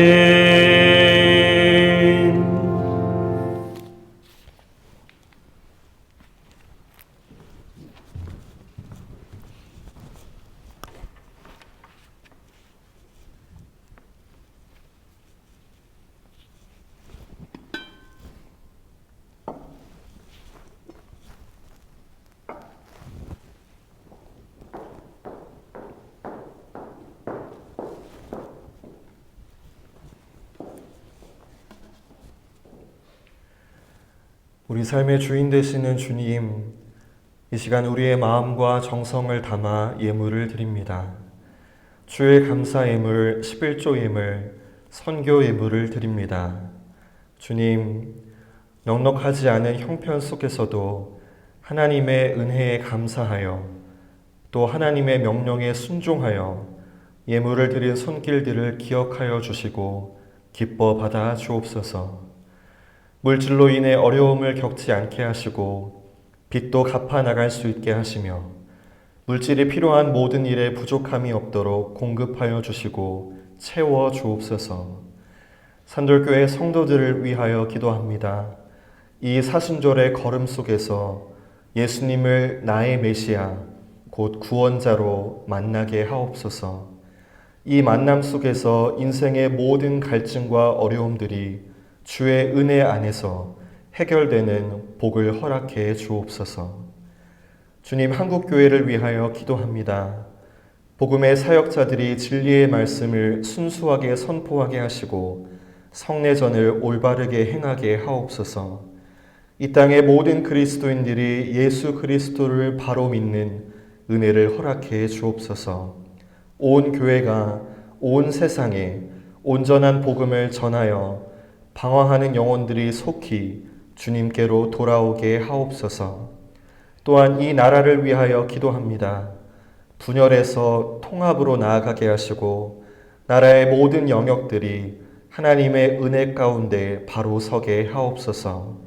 우리 삶의 주인 되시는 주님, 이 시간 우리의 마음과 정성을 담아 예물을 드립니다. 주의 감사 예물, 11조 예물, 선교 예물을 드립니다. 주님, 넉넉하지 않은 형편 속에서도 하나님의 은혜에 감사하여 또 하나님의 명령에 순종하여 예물을 드린 손길들을 기억하여 주시고 기뻐 받아 주옵소서. 물질로 인해 어려움을 겪지 않게 하시고 빚도 갚아 나갈 수 있게 하시며 물질이 필요한 모든 일에 부족함이 없도록 공급하여 주시고 채워 주옵소서. 산돌교회 성도들을 위하여 기도합니다. 이 사순절의 걸음 속에서 예수님을 나의 메시아, 곧 구원자로 만나게 하옵소서. 이 만남 속에서 인생의 모든 갈증과 어려움들이 주의 은혜 안에서 해결되는 복을 허락해 주옵소서. 주님, 한국교회를 위하여 기도합니다. 복음의 사역자들이 진리의 말씀을 순수하게 선포하게 하시고 성례전을 올바르게 행하게 하옵소서. 이 땅의 모든 그리스도인들이 예수 그리스도를 바로 믿는 은혜를 허락해 주옵소서. 온 교회가 온 세상에 온전한 복음을 전하여 방황하는 영혼들이 속히 주님께로 돌아오게 하옵소서. 또한 이 나라를 위하여 기도합니다. 분열에서 통합으로 나아가게 하시고 나라의 모든 영역들이 하나님의 은혜 가운데 바로 서게 하옵소서.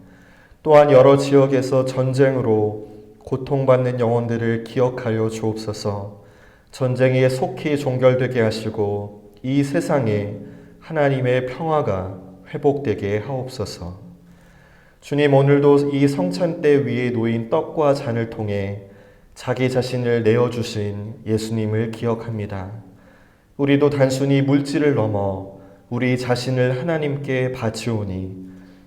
또한 여러 지역에서 전쟁으로 고통받는 영혼들을 기억하여 주옵소서. 전쟁이 속히 종결되게 하시고 이 세상에 하나님의 평화가 회복되게 하옵소서. 주님, 오늘도 이 성찬대 위에 놓인 떡과 잔을 통해 자기 자신을 내어주신 예수님을 기억합니다. 우리도 단순히 물질을 넘어 우리 자신을 하나님께 바치오니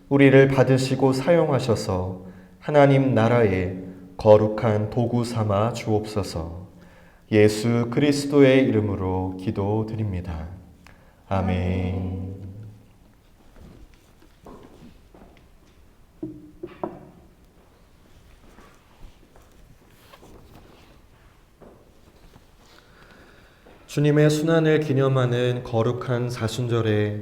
우리를 받으시고 사용하셔서 하나님 나라의 거룩한 도구 삼아 주옵소서. 예수 그리스도의 이름으로 기도드립니다. 아멘. 주님의 순환을 기념하는 거룩한 사순절에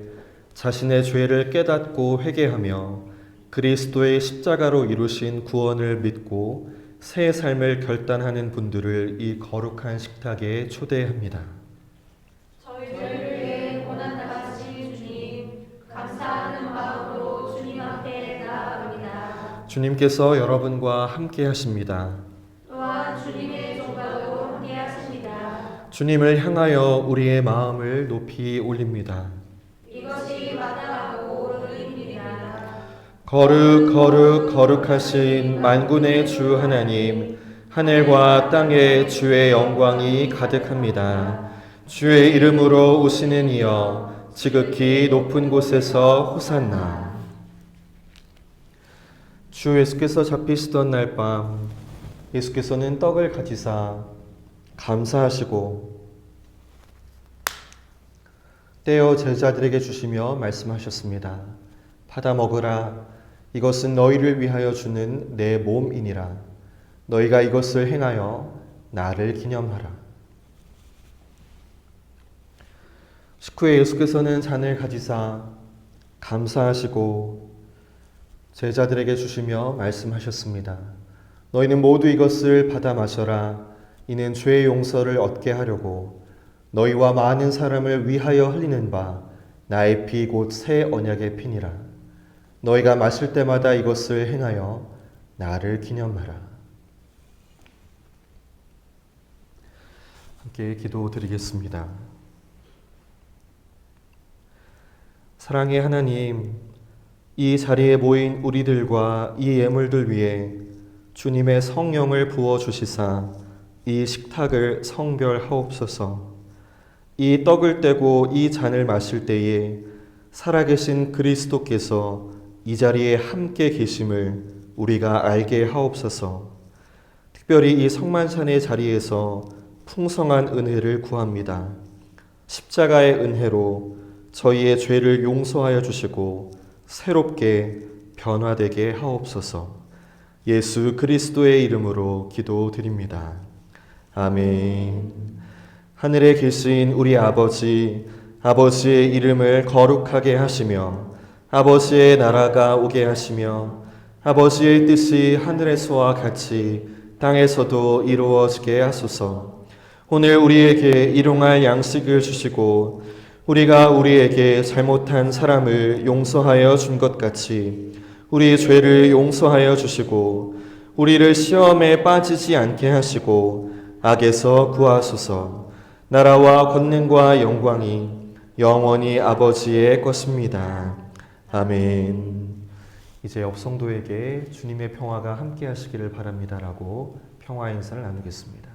자신의 죄를 깨닫고 회개하며 그리스도의 십자가로 이루신 구원을 믿고 새 삶을 결단하는 분들을 이 거룩한 식탁에 초대합니다. 저희를 위해 고난당하신 주님, 감사하는 마음으로 주님 앞에 나아갑니다. 주님께서 여러분과 함께 하십니다. 또한 주님의 종과도 함께 하십니다. 주님을 향하여 우리의 마음을 높이 올립니다. 이것이 마땅하고 옳은 일입니다. 거룩 거룩 거룩하신 만군의 주 하나님, 하늘과 땅에 주의 영광이 가득합니다. 주의 이름으로 오시는 이여 지극히 높은 곳에서 호산나. 주 예수께서 잡히시던 날 밤 예수께서는 떡을 가지사 감사하시고 떼어 제자들에게 주시며 말씀하셨습니다. 받아 먹으라. 이것은 너희를 위하여 주는 내 몸이니라. 너희가 이것을 행하여 나를 기념하라. 식후에 예수께서는 잔을 가지사 감사하시고 제자들에게 주시며 말씀하셨습니다. 너희는 모두 이것을 받아 마셔라. 이는 죄의 용서를 얻게 하려고 너희와 많은 사람을 위하여 흘리는 바 나의 피 곧 새 언약의 피니라. 너희가 마실 때마다 이것을 행하여 나를 기념하라. 함께 기도드리겠습니다. 사랑의 하나님, 이 자리에 모인 우리들과 이 예물들 위해 주님의 성령을 부어주시사 이 식탁을 성별하옵소서. 이 떡을 떼고 이 잔을 마실 때에 살아계신 그리스도께서 이 자리에 함께 계심을 우리가 알게 하옵소서. 특별히 이 성만찬의 자리에서 풍성한 은혜를 구합니다. 십자가의 은혜로 저희의 죄를 용서하여 주시고 새롭게 변화되게 하옵소서. 예수 그리스도의 이름으로 기도드립니다. 아멘. 하늘에 계신 우리 아버지, 아버지의 이름을 거룩하게 하시며 아버지의 나라가 오게 하시며 아버지의 뜻이 하늘에서와 같이 땅에서도 이루어지게 하소서. 오늘 우리에게 일용할 양식을 주시고 우리가 우리에게 잘못한 사람을 용서하여 준 것 같이 우리의 죄를 용서하여 주시고 우리를 시험에 빠지지 않게 하시고 악에서 구하소서. 나라와 권능과 영광이 영원히 아버지의 것입니다. 아멘. 이제 옆 성도에게 주님의 평화가 함께 하시기를 바랍니다라고 평화 인사를 나누겠습니다.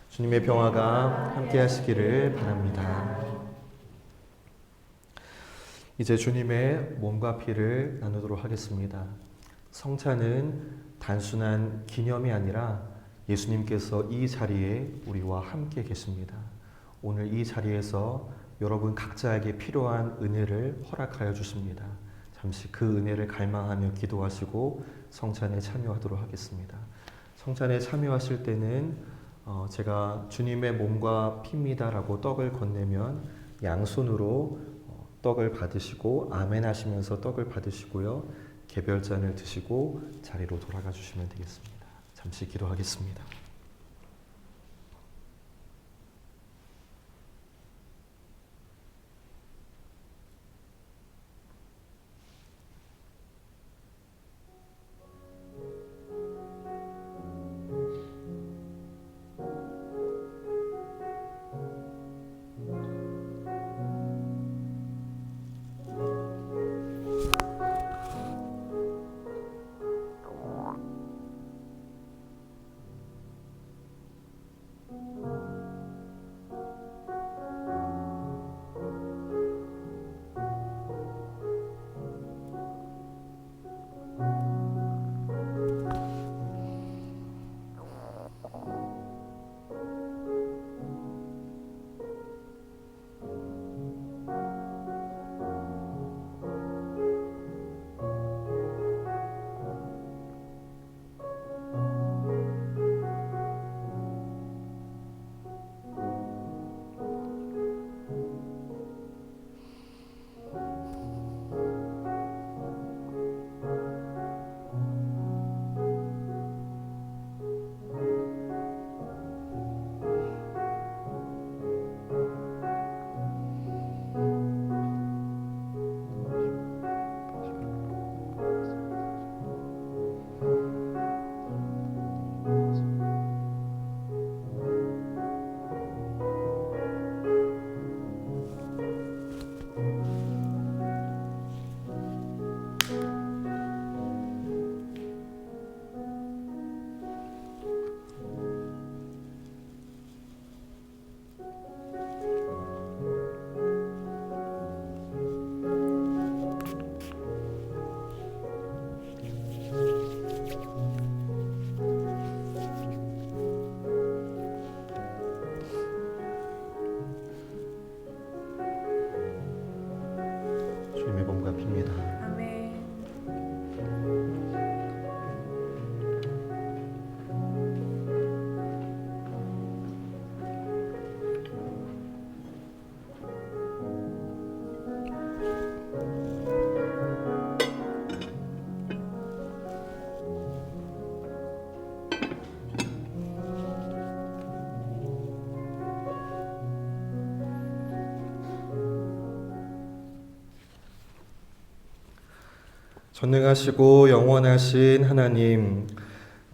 주님의 평화가 함께 하시기를 바랍니다. 이제 주님의 몸과 피를 나누도록 하겠습니다. 성찬은 단순한 기념이 아니라 예수님께서 이 자리에 우리와 함께 계십니다. 오늘 이 자리에서 여러분 각자에게 필요한 은혜를 허락하여 주십니다. 잠시 그 은혜를 갈망하며 기도하시고 성찬에 참여하도록 하겠습니다. 성찬에 참여하실 때는 제가 주님의 몸과 피입니다라고 떡을 건네면 양손으로 떡을 받으시고 아멘 하시면서 떡을 받으시고요. 개별잔을 드시고 자리로 돌아가 주시면 되겠습니다. 잠시 기도하겠습니다. 전능하시고 영원하신 하나님,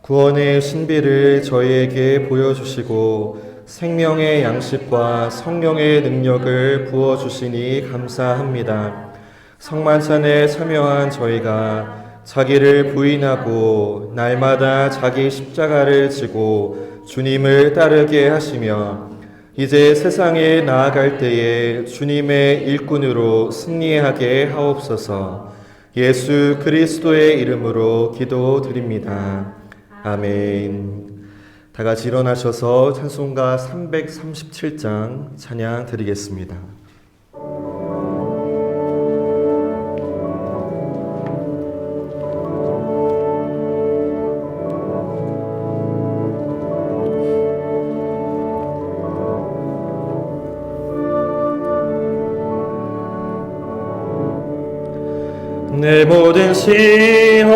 구원의 신비를 저희에게 보여주시고 생명의 양식과 성령의 능력을 부어주시니 감사합니다. 성만찬에 참여한 저희가 자기를 부인하고 날마다 자기 십자가를 지고 주님을 따르게 하시며 이제 세상에 나아갈 때에 주님의 일꾼으로 승리하게 하옵소서. 예수 그리스도의 이름으로 기도드립니다. 아멘. 다 같이 일어나셔서 찬송가 337장 찬양 드리겠습니다. 내 모든 시험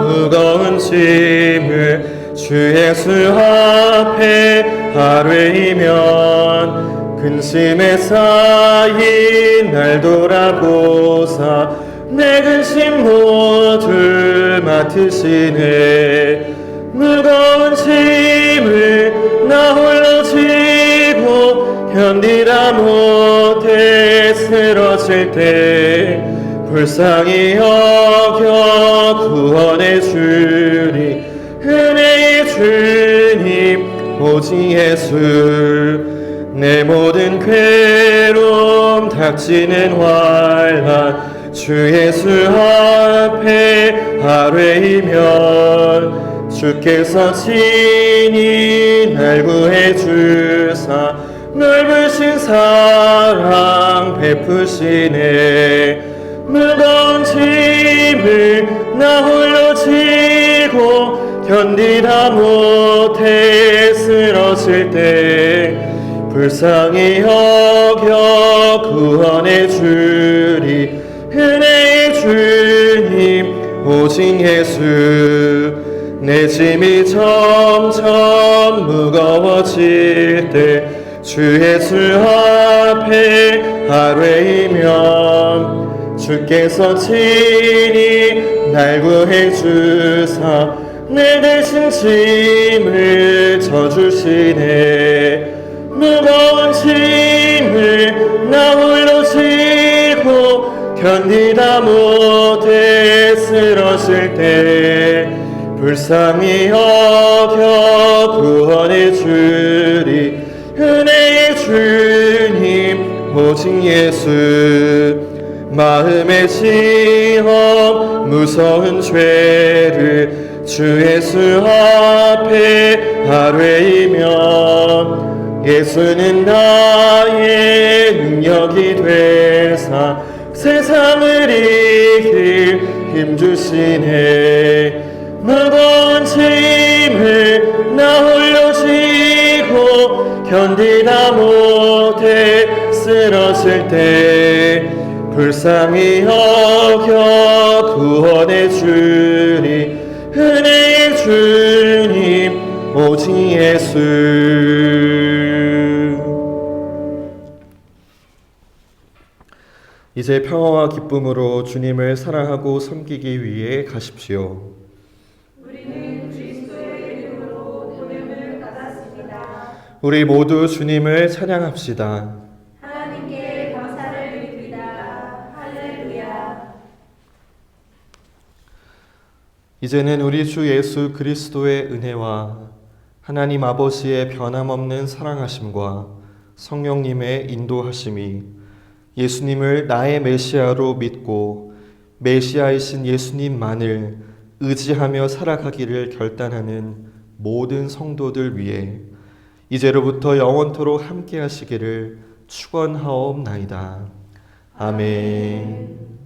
무거운 짐을 주 예수 앞에 아뢰이면 근심에 쌓인 날 돌아보사 내 근심 모두 맡으시네. 무거운 짐을 나 홀로 지고 견디다 못해 쓰러질 때 불쌍히 여겨 구원해 주리. 은혜의 주님 오직 예수. 내 모든 괴로움 닥치는 환난 주 예수 앞에 아뢰이면 주께서 친히 날 구해 주사 넓으신 사랑 베푸시네. 무거운 짐을 나 홀로 지고 견디다 못해 쓰러질 때 불쌍히 여겨 구원해 주리. 은혜의 주님 오직 예수. 내 짐이 점점 무거워질 때 주 예수 앞에 아뢰이면 주께서 친히 날 구해 주사 내 대신 짐을 져주시네. 무거운 짐을 나 홀로 지고 견디다 못해 쓰러질 때 불쌍히 여겨 구원해 주리. 은혜의 주님 오직 예수. 마음의 시험 무서운 죄를 주 예수 앞에 아뢰이면 예수는 나의 능력이 되사 세상을 이길 힘 주시네. 무거운 짐을 나 홀로 지고 견디다 못해 쓰러질 때 불쌍히 여겨 구원해 주리. 은혜의 주님 오직 예수. 이제 평화와 기쁨으로 주님을 사랑하고 섬기기 위해 가십시오. 우리는 그리스도의 이름으로 보냄을 받았습니다. 우리 모두 주님을 찬양합시다. 하나님께 감사를 드립니다. 할렐루야. 이제는 우리 주 예수 그리스도의 은혜와 하나님 아버지의 변함없는 사랑하심과 성령님의 인도하심이 예수님을 나의 메시아로 믿고 메시아이신 예수님만을 의지하며 살아가기를 결단하는 모든 성도들 위해 이제로부터 영원토록 함께 하시기를 축원하옵나이다. 아멘.